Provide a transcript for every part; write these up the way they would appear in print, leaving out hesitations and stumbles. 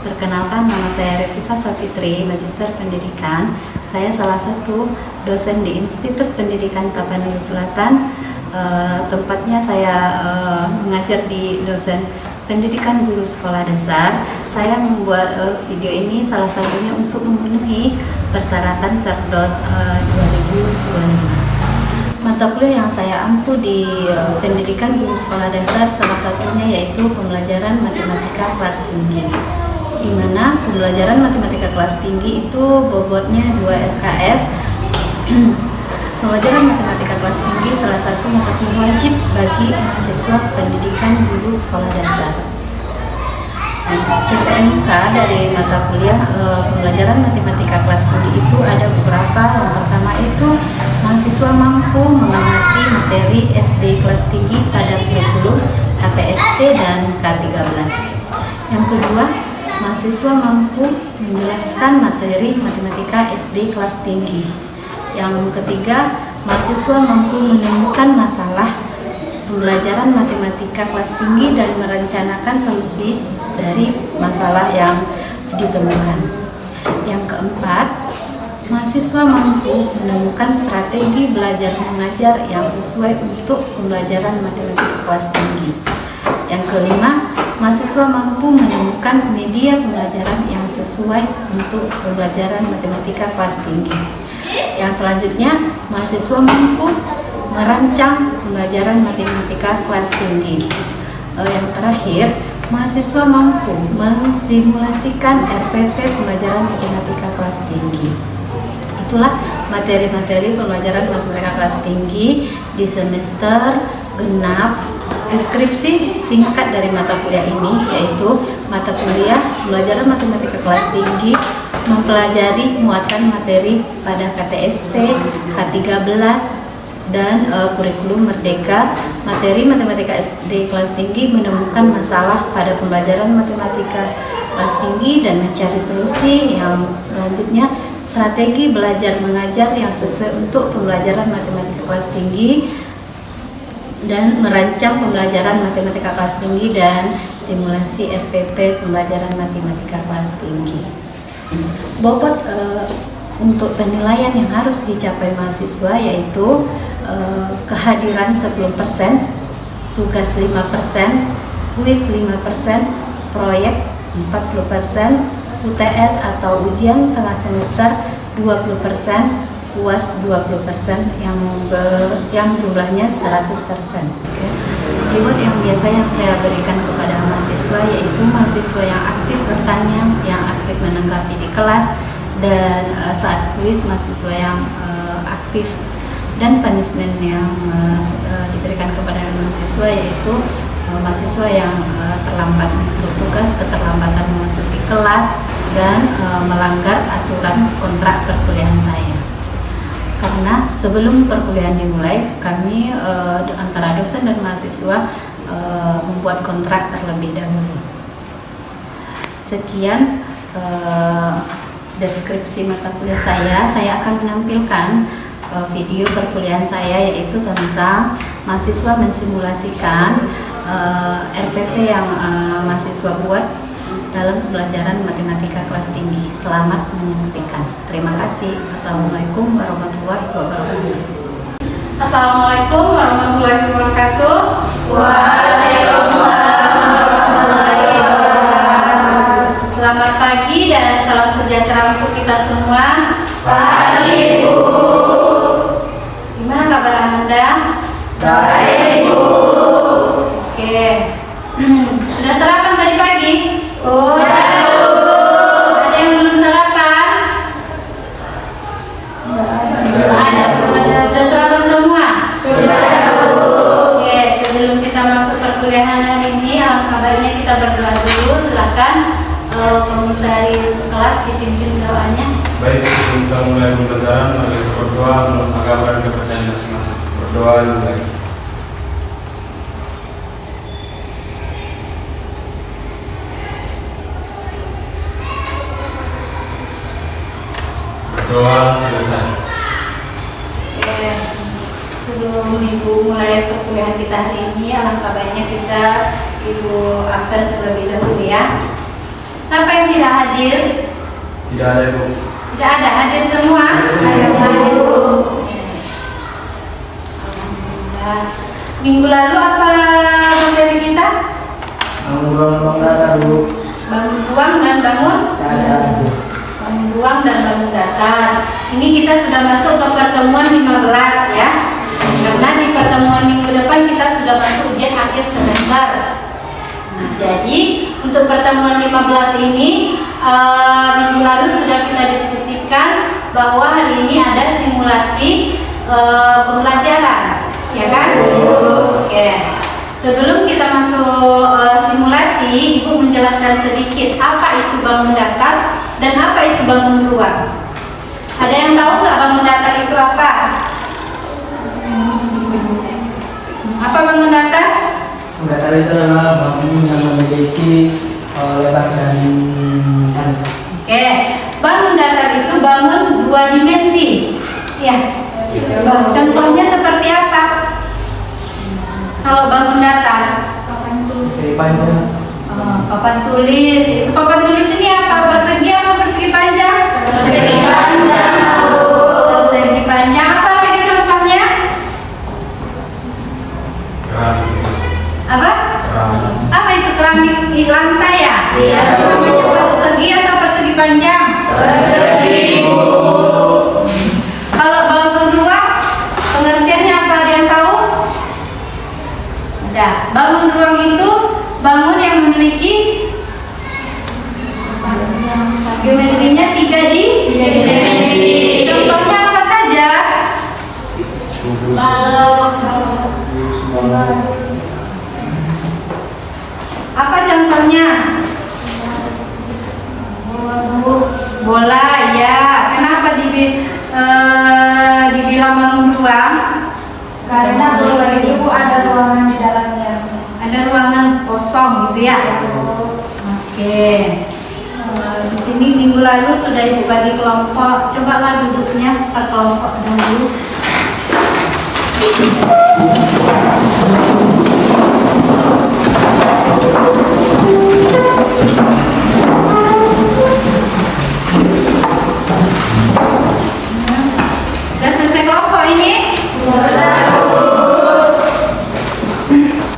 Perkenalkan, nama saya Reviva Safitri, Magister Pendidikan. Saya salah satu dosen di Institut Pendidikan Tapanuli Selatan. Tempatnya saya mengajar di dosen pendidikan guru sekolah dasar. Saya membuat video ini salah satunya untuk memenuhi persyaratan Serdos 2025. Mata kuliah yang saya ampu di pendidikan guru sekolah dasar salah satunya yaitu pembelajaran matematika kelas tinggi, di mana pembelajaran matematika kelas tinggi itu bobotnya 2 SKS. Pembelajaran matematika kelas tinggi salah satu mata kuliah wajib bagi mahasiswa pendidikan guru sekolah dasar. CPMK dari mata kuliah pembelajaran matematika kelas tinggi itu ada beberapa. Yang pertama itu mahasiswa mampu mengamati materi SD kelas tinggi pada kurikulum HTSP dan K13. Yang kedua, mahasiswa mampu menjelaskan materi matematika SD kelas tinggi. Yang ketiga, mahasiswa mampu menemukan masalah pembelajaran matematika kelas tinggi dan merencanakan solusi dari masalah yang ditemukan. Yang keempat, mahasiswa mampu menemukan strategi belajar mengajar yang sesuai untuk pembelajaran matematika kelas tinggi. Yang kelima, mahasiswa mampu menemukan media pembelajaran yang sesuai untuk pembelajaran matematika kelas tinggi. Yang selanjutnya, mahasiswa mampu merancang pembelajaran matematika kelas tinggi. Yang terakhir, mahasiswa mampu mensimulasikan RPP pembelajaran matematika kelas tinggi. Itulah materi-materi pembelajaran matematika kelas tinggi di semester genap. Deskripsi singkat dari mata kuliah ini yaitu mata kuliah pembelajaran matematika kelas tinggi mempelajari muatan materi pada KTSP, K13, dan kurikulum merdeka. Materi matematika SD kelas tinggi menemukan masalah pada pembelajaran matematika kelas tinggi dan mencari solusi. Yang selanjutnya, strategi belajar mengajar yang sesuai untuk pembelajaran matematika kelas tinggi dan merancang pembelajaran matematika kelas tinggi dan simulasi RPP pembelajaran matematika kelas tinggi. Bobot untuk penilaian yang harus dicapai mahasiswa yaitu kehadiran 10%, tugas 5%, kuis 5%, proyek 40%, UTS atau ujian tengah semester 20%, UAS 20% yang jumlahnya 100%. Reward yang biasa yang saya berikan kepada mahasiswa yaitu mahasiswa yang aktif bertanya, yang aktif menanggapi di kelas, dan saat kuis mahasiswa yang aktif, dan punishment yang diberikan kepada mahasiswa yaitu mahasiswa yang terlambat bertugas, keterlambatan memasuki kelas, dan melanggar aturan kontrak perkuliahan saya. Karena sebelum perkuliahan dimulai, kami antara dosen dan mahasiswa membuat kontrak terlebih dahulu. Sekian deskripsi mata kuliah saya akan menampilkan video perkuliahan saya yaitu tentang mahasiswa mensimulasikan RPP yang mahasiswa buat dalam pembelajaran matematika kelas tinggi. Selamat menyaksikan. Terima kasih. Assalamualaikum warahmatullahi wabarakatuh. Assalamualaikum warahmatullahi wabarakatuh. Waalaikumsalam warahmatullahi wabarakatuh. Selamat pagi dan salam sejahtera untuk kita semua. Pagi, Bu. Gimana kabar Anda? Baik, Bu. Oke. Sudah sarapan tadi pagi? Udah, Bu. Ada yang belum sarapan? Ada. Sudah sarapan semua? Sudah, Bu. Oke, sebelum kita masuk perkuliahan hari ini, alangkah baiknya kita berdoa dulu. Silakan komisaris kelas dipimpin doanya. Baik, sebelum kita mulai pembelajaran, mari kita berdoa menurut agama dan kepercayaan masing-masing. Berdoa dimulai. Berdoa selesai. Oke, sebelum Ibu mulai perkuliahan kita hari ini, alangkah baiknya Ibu absen terlebih dahulu ya. Siapa yang tidak hadir? Tidak ada, Ibu. Tidak ada, hadir semua? Hadir, Bu. Alhamdulillah. Minggu lalu apa materi kita? Bangun ruang datar, Bu. Bangun ruang dan bangun Datar, Bu. bangun ruang dan bangun datar. Ini kita sudah masuk ke pertemuan 15 ya. Karena di pertemuan minggu depan kita sudah masuk ujian akhir semester. Nah, jadi untuk pertemuan 15 ini minggu lalu sudah kita diskusikan bahwa hari ini ada simulasi pembelajaran, ya kan? Oke. Sebelum kita masuk simulasi, Ibu menjelaskan sedikit apa itu bangun datar dan apa itu bangun ruang. Ada yang tahu nggak bangun datar itu apa? Apa bangun datar? Datar itu adalah bangun yang memiliki lebar dan panjang. Oke, bangun datar itu bangun 2 dimensi. Ya. Contohnya seperti apa? Kalau bangun datar, Persegi panjang. papan tulis. Itu papan tulis ini apa? Persegi apa persegi panjang? Persegi panjang. Persegi panjang. Apa lagi contohnya? Keramik. Apa? Keramik. Apa itu keramik di lantai ya? Iya. Itu namanya persegi atau persegi panjang? Persegi, Bu. Kalau bangun ruang, pengertiannya apa? Ada yang tahu? Ada. Bangun ruang itu bangun yang memiliki geometrinya 3 dimensi. Contohnya apa saja? Apa contohnya? Bola, ya. Kenapa dibilang bangun ruang? Karena bola itu ada ruangan di dalamnya. Ada ruangan kosong gitu ya. Oke. Di sini minggu lalu sudah Ibu bagi kelompok. Cobalah duduknya per kelompok dulu. Sudah selesai kelompok ini?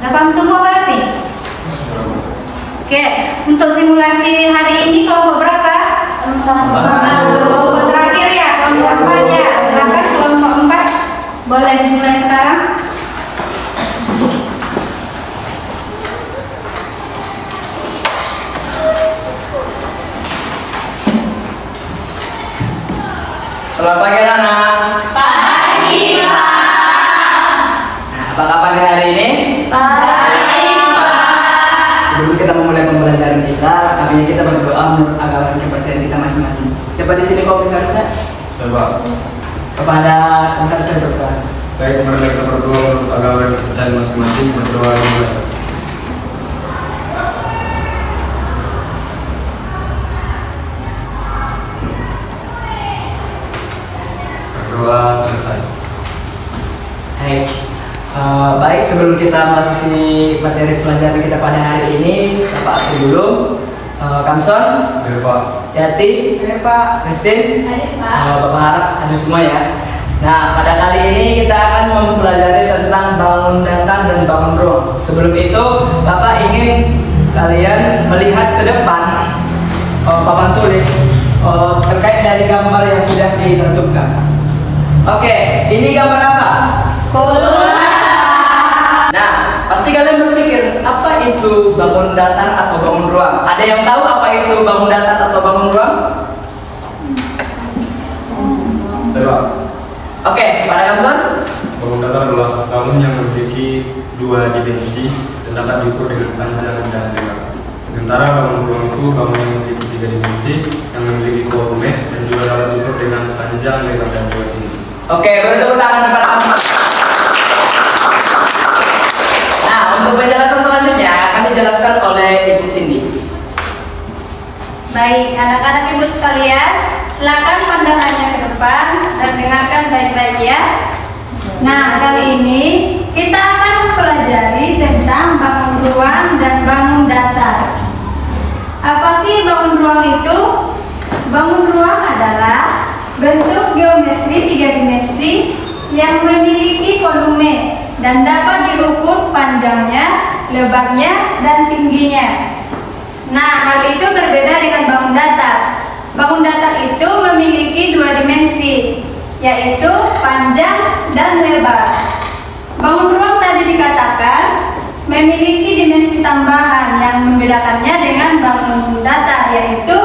Udah paham semua berarti? Oke, untuk simulasi hari ini kelompok berapa? Kelompok terakhir ya, kelompok 4 ya. Silakan kelompok 4 boleh dimulai sekarang. Selamat pagi anak-anak. Pagi, Pak. Nah, apa kabar di hari ini? Baik, Pak. Sebelum kita memulai pembelajaran kita, kami kita berdoa menurut agama dan kepercayaan kita masing-masing. Siapa di sini komisarisnya? Coba. Kepada komisaris besar. Baik, mari kita berdoa menurut agama dan kepercayaan masing-masing. Berdoa dimulai. Berdoa selesai. Hai. Baik, sebelum kita masuki materi pelajaran kita pada hari ini, Bapak absen dulu. Kamson, Ya, Pak. Yati, Pak. Christine, Hadir, Pak. Bapak harap ada semua ya. Nah, pada kali ini kita akan mempelajari tentang bangun datar dan bangun ruang. Sebelum itu, Bapak ingin kalian melihat ke depan papan tulis terkait dari gambar yang sudah dicantumkan. Oke, ini gambar apa? Nah, pasti kalian berpikir apa itu bangun datar atau bangun ruang? Ada yang tahu apa itu bangun datar atau bangun ruang? Saya, Pak. Oke, pada Kamson? Bangun datar adalah bangun yang memiliki 2 dimensi dan dapat diukur dengan panjang dan lebar. Sementara bangun ruang itu bangun yang memiliki 3 dimensi yang memiliki volume dan juga dapat diukur dengan panjang, lebar dan juga tinggi. Oke, beri tepuk tangan kepada Kamson. Nah, untuk penjelasan selanjutnya akan dijelaskan oleh Ibu Cindy. Baik, anak-anak ibu sekalian, silakan pandangannya ke depan dan dengarkan baik-baik ya. Nah, kali ini kita akan mempelajari tentang bangun ruang dan bangun datar. Apa sih bangun ruang itu? Bangun ruang adalah bentuk geometri 3 dimensi yang memiliki volume dan dapat diukur panjangnya, lebarnya, dan tingginya. Nah, hal itu berbeda dengan bangun datar. Bangun datar itu memiliki 2 dimensi, yaitu panjang dan lebar. Bangun ruang tadi dikatakan memiliki dimensi tambahan yang membedakannya dengan bangun datar, yaitu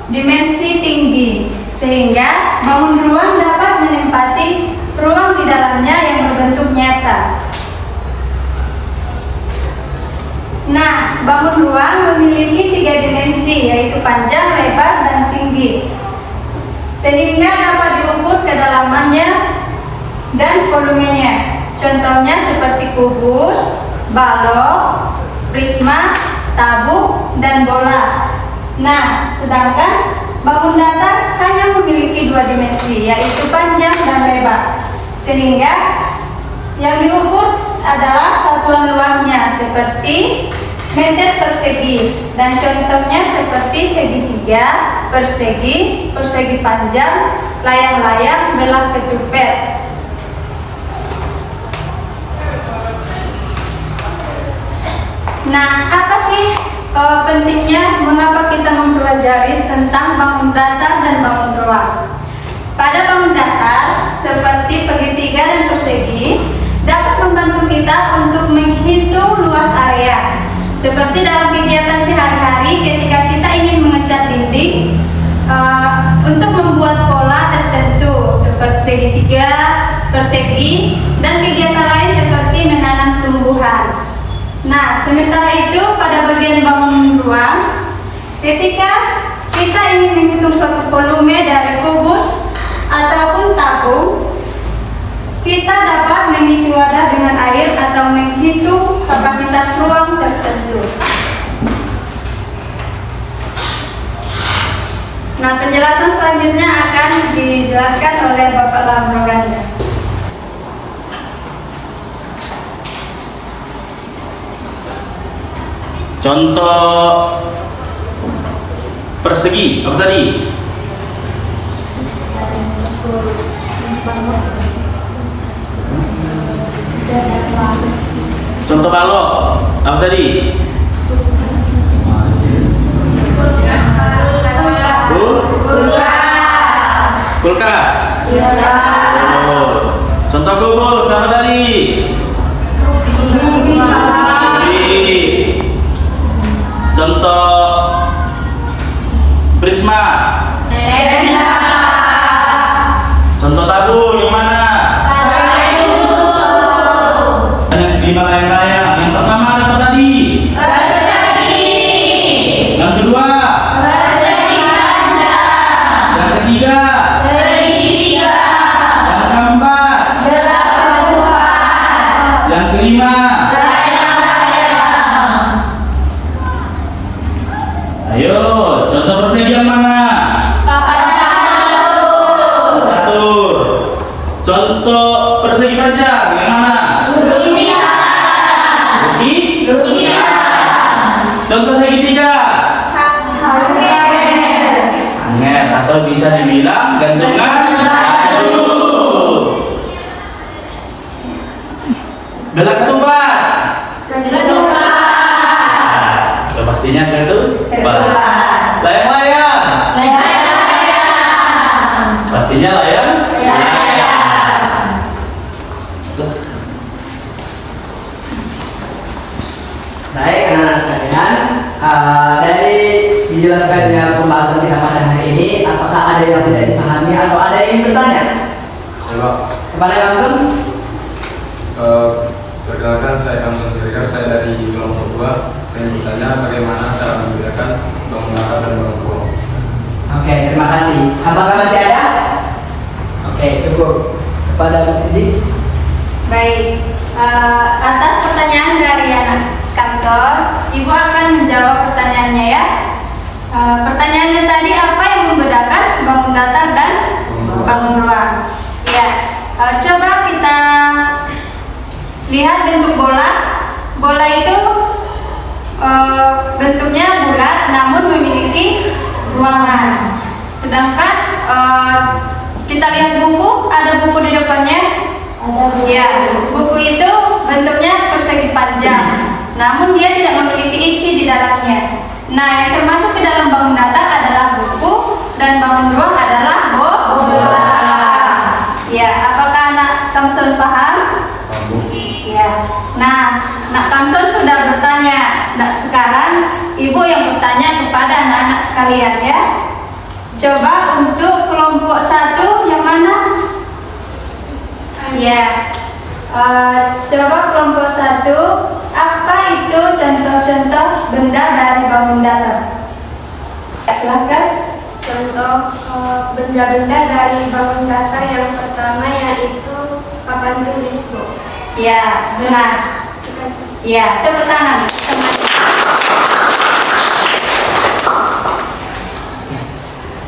dimensi tinggi, sehingga bangun ruang dapat menempati ruang di dalamnya yang berbentuk nyata. Nah, bangun ruang memiliki 3 dimensi, yaitu panjang, lebar, dan tinggi, sehingga dapat diukur kedalamannya dan volumenya. Contohnya seperti kubus, balok, prisma, tabung, dan bola. Nah, sedangkan bangun datar hanya memiliki 2 dimensi, yaitu panjang dan lebar, sehingga yang diukur adalah satuan luasnya seperti meter persegi, dan contohnya seperti segitiga, persegi, persegi panjang, layang-layang, belah ketupet. Nah, apa sih pentingnya mengapa kita mempelajari tentang bangun datar dan bangun ruang? Pada bangun datar, seperti segitiga dan persegi, dapat membantu kita untuk menghitung luas area. Seperti dalam kegiatan sehari-hari ketika kita ingin mengecat dinding untuk membuat pola tertentu seperti segitiga, persegi, dan kegiatan lain seperti menanam tumbuhan. Nah, sementara itu pada bagian bangun ruang, ketika kita ingin menghitung suatu volume dari kubus ataupun tabung, kita dapat mengisi wadah dengan air atau menghitung kapasitas ruang tertentu. Nah, penjelasan selanjutnya akan dijelaskan oleh Bapak Lamroganda. Contoh persegi apa tadi? Contoh balok apa tadi? Kulkas. Oh. Contoh kubus apa tadi? Contoh prisma. Contoh tabung yang mana? Yang kelima layang-layang. Yang pertama apa tadi? Persegi. Yang kedua? Persegi panjang. Yang ketiga? Segitiga. Yang keempat? Belah ketupet. Yang kelima? Ayo, contoh persegi yang mana? Catur. Contoh persegi panjang yang mana? Lukisan. Contoh segitiga? Angger, atau bisa dibilang gantungan batu. Belah ketupat? Pastinya ketupat. Layang-layang? Pastinya layang. Baik, anak-anak sekalian, dari dijelaskannya pembahasan kita pada hari ini, apakah ada yang tidak dipahami atau ada yang ingin bertanya? Coba. Kepada langsung. Perkenalkan, saya Kamsun Siregar, saya dari kelompok 2. Saya ingin bertanya bagaimana cara membedakan bangun datar dan bangun ruang. Oke, terima kasih. Apakah masih ada? Oke, cukup. Kepada Mas Sidi. Baik, atas pertanyaan dari anak Kamsor, Ibu akan menjawab pertanyaannya ya. Pertanyaannya tadi, apa yang membedakan bangun datar dan bangun ruang? Ya, coba kita lihat bentuk bola. Bola itu bentuknya bulat namun memiliki Nah, yang termasuk ke dalam bangun data adalah buku dan bangun ruang adalah bola. Ya, apakah anak Thompson paham? Ya. Nah, anak Thompson sudah bertanya. Nah, sekarang ibu yang bertanya kepada anak-anak sekalian ya. Coba untuk kelompok 1 yang mana? Ya. Coba kelompok 1, apa itu contoh-contoh benda dari bangun datar? Silakan. Contoh benda-benda dari bangun datar yang pertama yaitu papan tulis, Bu. Ya, benar. Ya, tepuk tangan.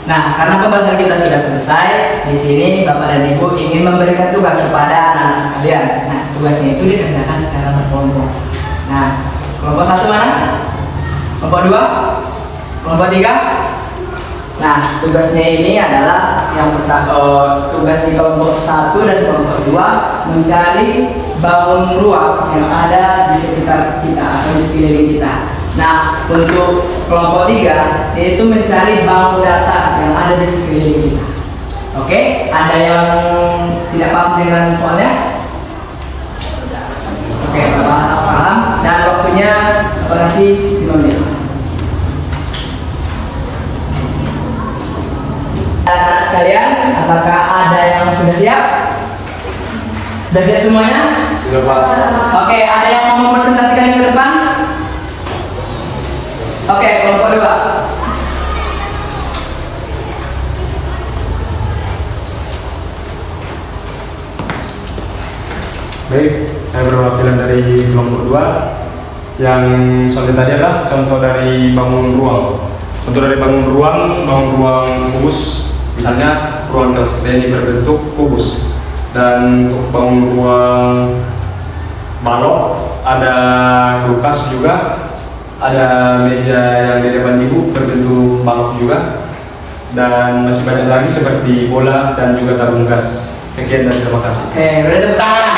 Nah, karena pembahasan kita sudah selesai, di sini Bapak dan Ibu ingin memberikan tugas kepada anak-anak sekalian. Nah, tugasnya itu dikerjakan secara berkelompok. Nah, kelompok 1 mana? Kelompok 2? Kelompok 3? Nah, tugasnya ini adalah yang pertama, tugas di kelompok 1 dan kelompok 2 mencari bangun ruang yang ada di sekitar kita atau di sekeliling kita. Nah, untuk kelompok 3 yaitu mencari bangun datar yang ada di sekeliling kita. Oke, ada yang tidak paham dengan soalnya? Oke, Bapak paham dan waktunya Bapak kasih 5 menit. Anak sekalian, apakah ada yang sudah siap? Sudah siap semuanya? Sudah, Pak. Oke, ada yang mau mempresentasikan ke depan? Oke, kelompok 2. Baik, saya berwakilan dari kelompok 2. Yang soalnya tadi adalah contoh dari bangun ruang. Contoh dari bangun ruang kubus. Misalnya ruang kelas kita ini berbentuk kubus. Dan untuk bangun ruang balok ada kulkas juga. Ada meja yang di depan ibu berbentuk balok juga, dan masih banyak lagi seperti bola dan juga tabung gas. Sekian dan terima kasih. Oke, beri tepuk tangan.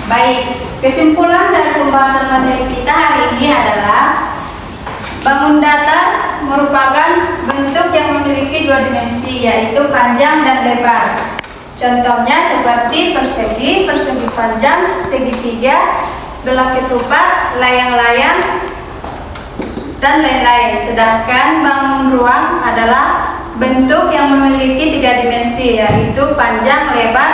Baik, kesimpulan dari pembahasan materi kita hari ini adalah bangun datar merupakan bentuk yang memiliki 2 dimensi, yaitu panjang dan lebar. Contohnya seperti persegi, persegi panjang, segitiga, belah ketupat, layang-layang, dan lain-lain. Sedangkan bangun ruang adalah bentuk yang memiliki 3 dimensi, yaitu panjang, lebar,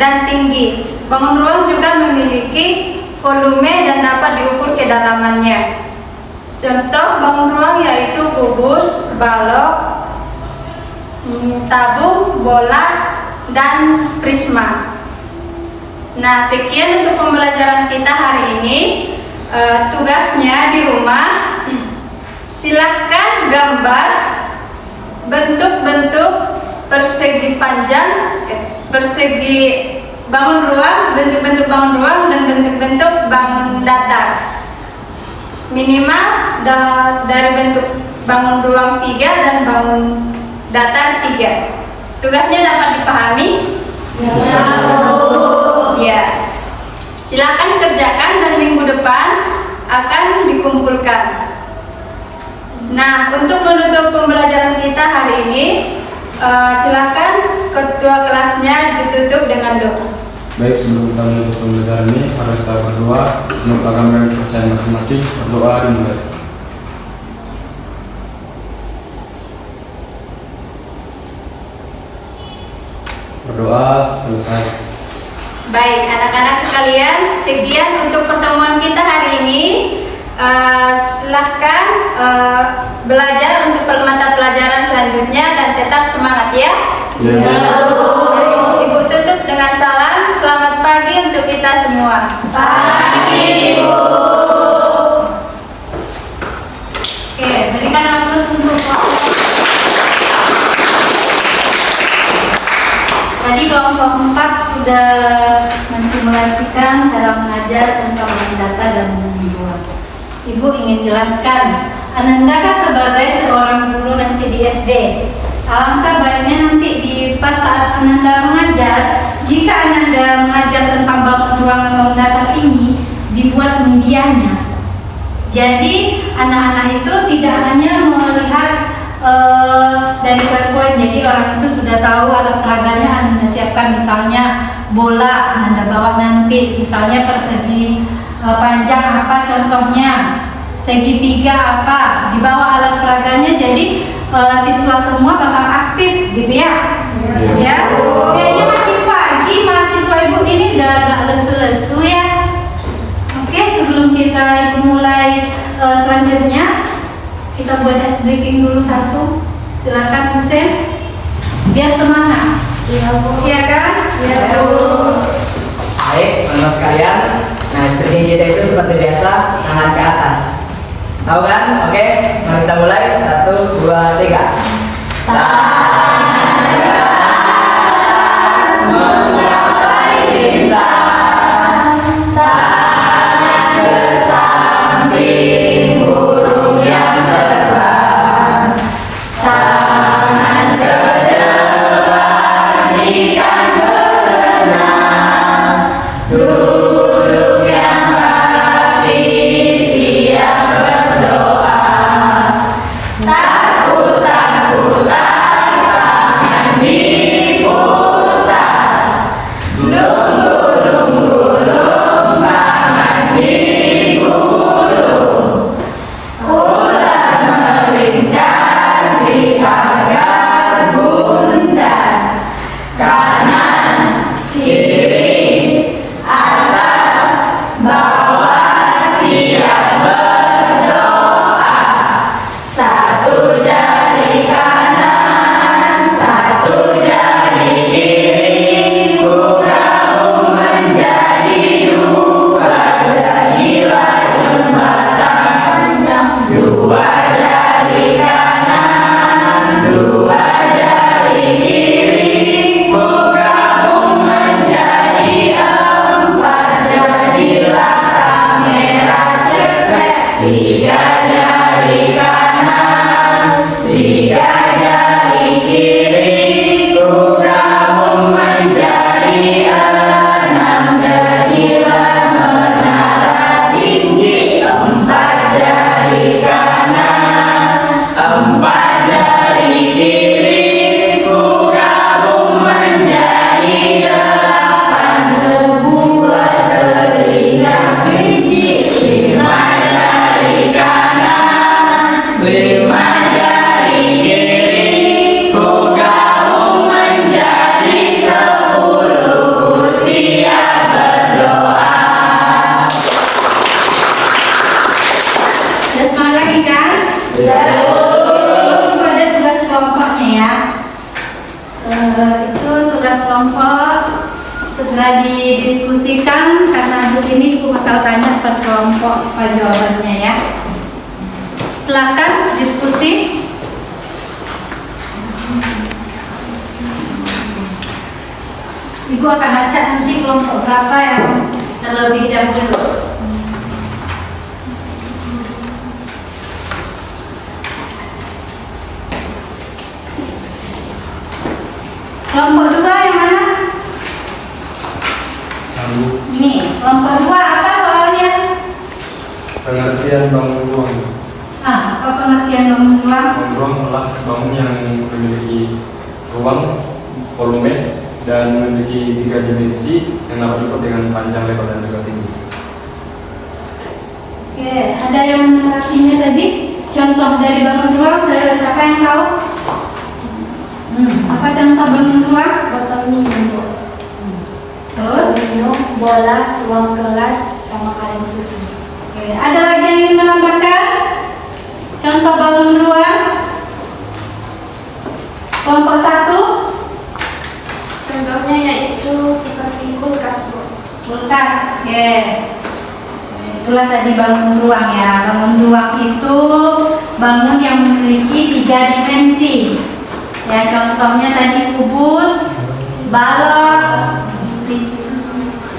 dan tinggi. Bangun ruang juga memiliki volume dan dapat diukur kedalamannya. Contoh bangun ruang yaitu kubus, balok, tabung, bola, dan prisma. Nah, sekian untuk pembelajaran kita hari ini. Tugasnya di rumah, silahkan gambar bentuk-bentuk persegi panjang, persegi bangun ruang, bentuk-bentuk bangun ruang, dan bentuk-bentuk bangun datar. Minimal dari bentuk bangun ruang 3 dan bangun datar 3. Tugasnya dapat dipahami? Ya. Silakan kerjakan dan minggu depan akan dikumpulkan. Nah, untuk menutup pembelajaran kita hari ini, silakan ketua kelasnya ditutup dengan doa. Baik, sebelum kita menutup pembelajaran ini, mari kita berdoa untuk agama dan kepercayaan masing-masing. Berdoa dimulai. Berdoa selesai. Baik, anak-anak sekalian, sekian untuk pertemuan kita hari ini. Silahkan belajar untuk mata pelajaran selanjutnya dan tetap semangat ya. Ibu tutup dengan salam. Selamat pagi untuk kita semua. Pagi, Ibu. Oke, berikan aplaus untuk tadi kelompok 4 sudah mensimulasikan cara mengajar tentang data dan membuat. Ibu ingin jelaskan, Ananda sebagai seorang guru nanti di SD, alangkah baiknya nanti di pas saat Ananda mengajar, jika Ananda mengajar tentang bangun ruang dan bangun datar ini, dibuat medianya. Jadi anak-anak itu tidak hanya melihat dari PowerPoint, jadi orang itu sudah tahu alat peraganya Ananda siapkan, misalnya bola Ananda bawa nanti, misalnya persegi panjang apa contohnya, segitiga apa, dibawa alat peraganya, jadi siswa semua bakal aktif gitu ya. Ya, kayaknya masih pagi, mahasiswa ibu ini udah agak lesu-lesu ya. Oke, sebelum kita mulai selanjutnya, kita buat ice breaking dulu satu. Silakan Husen, biar semangat. Iya kan? Iya Bu. Baik, teman-teman sekalian. Nah, ice breaking kita itu seperti biasa, tangan ke atas. Tahu kan? Oke, mari kita mulai. 1, 2, 3. Tangan ke atas, menggapai bintang. Tangan ke samping, burung yang terbang. Tangan ke depan, ikan berenang. Duduk yang rapi, siap berdoa. Tak putar-putar, tangan diputar. Gulung-gulung, tangan digulung. Ular melingkar, dihagar bundar. Kanan, kiri, atas, bawah, siap berdoa. Satu jari kanan, satu jari kiri, ku gabung menjadi dua, jadilah jembatan panjang. Dua jari kanan, dua jari kiri, ku gabung menjadi empat, jadilah kamera cepet. Tiga jari kanan, tiga jari kiri, ku gabung menjadi enam, jadilah menara tinggi. Empat jari kanan, empat jari kiri, ku gabung menjadi delapan, berbuat telinga kelinci. Lima jari kanan, lima jari kiri, ku gabung menjadi 10, ku siap berdoa. Udah semangat lagi kan? Itu ada tugas kelompoknya ya. Itu tugas kelompok segera didiskusikan karena habis ini aku bakal tanya per kelompok apa jawabannya ya. Silakan diskusi. Ibu akan baca nanti kelompok berapa yang terlebih dahulu. Kelompok 2 yang mana? Lalu Ini, kelompok 2 apa soalnya? pengertian bangun ruang. Apa pengertian bangun ruang? Bangun ruang adalah bangun yang memiliki ruang, volume, dan memiliki 3 dimensi yang dapat diukur dengan panjang, lebar, dan juga tinggi. Oke, ada yang mengertinya tadi? Contoh dari bangun ruang, siapa yang tahu? Apa contoh bangun ruang? Botol minum, Terus? minum, bola, ruang kelas, sama kaleng susu. Oke, ada lagi yang ingin menambahkan? Contoh bangun ruang? Kelompok 1? Contohnya yaitu seperti kulkas, Bu. Kulkas. Oke. Itulah tadi bangun ruang ya. Bangun ruang itu bangun yang memiliki 3 dimensi. Ya, contohnya tadi kubus, balok,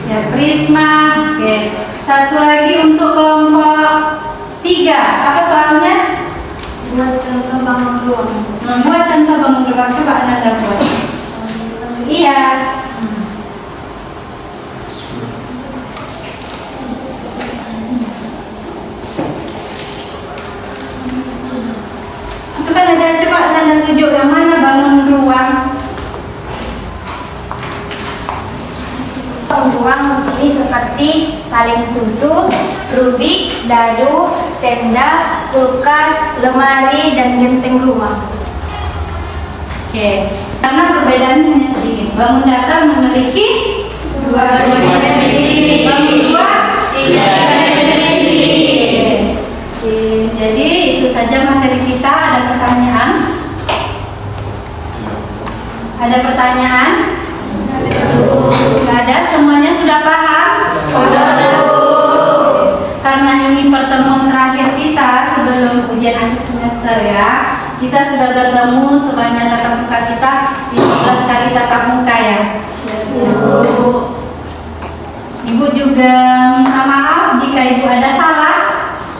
ya prisma. Oke. Satu lagi untuk kelompok 3. Apa soalnya? Buat contoh bangun ruang. Membuat contoh bangun ruang. Coba Anda buat. Iya. kaleng susu, rubik, dadu, tenda, kulkas, lemari, dan genteng rumah. Oke, karena perbedaannya sedikit. Bangun datar memiliki dua dimensi, bangun dua tiga dimensi. Oke, jadi itu saja materi kita. Ada pertanyaan? Ada pertanyaan? Nggak ada, semuanya sudah paham? Sudah. Karena ini pertemuan terakhir kita sebelum ujian akhir semester ya. Kita sudah bertemu sebanyak tatap muka kita 15 kali tatap muka ya. Ibu juga minta maaf jika ibu ada salah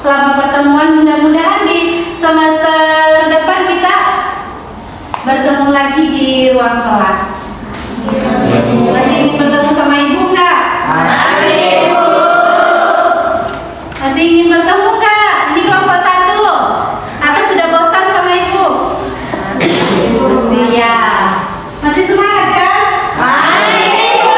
selama pertemuan. Mudah-mudahan di semester depan kita bertemu lagi di ruang kelas. Masih ingin bertemu sama ibu nggak? Masih, ibu. Masih ingin bertemu nggak? Ini kelompok 1. Atau sudah bosan sama ibu? Masih ya. Masih semangat kan? Masih, ibu.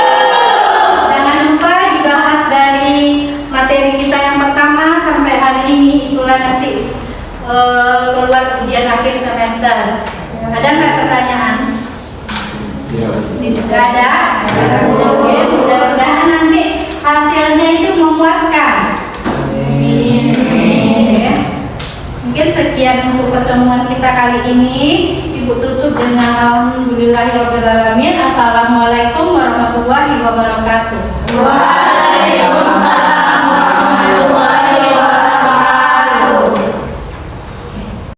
Jangan lupa dibahas dari materi kita yang pertama sampai hari ini. Itulah nanti keluar ujian akhir semester. Ada nggak pertanyaan? Tidak ada. Oke, mudah-mudahan nanti hasilnya itu memuaskan. Oke. Mungkin sekian untuk pertemuan kita kali ini. Ibu tutup dengan alhamdulillahirobbilalamin. Assalamualaikum warahmatullahi wabarakatuh. Waalaikumsalam.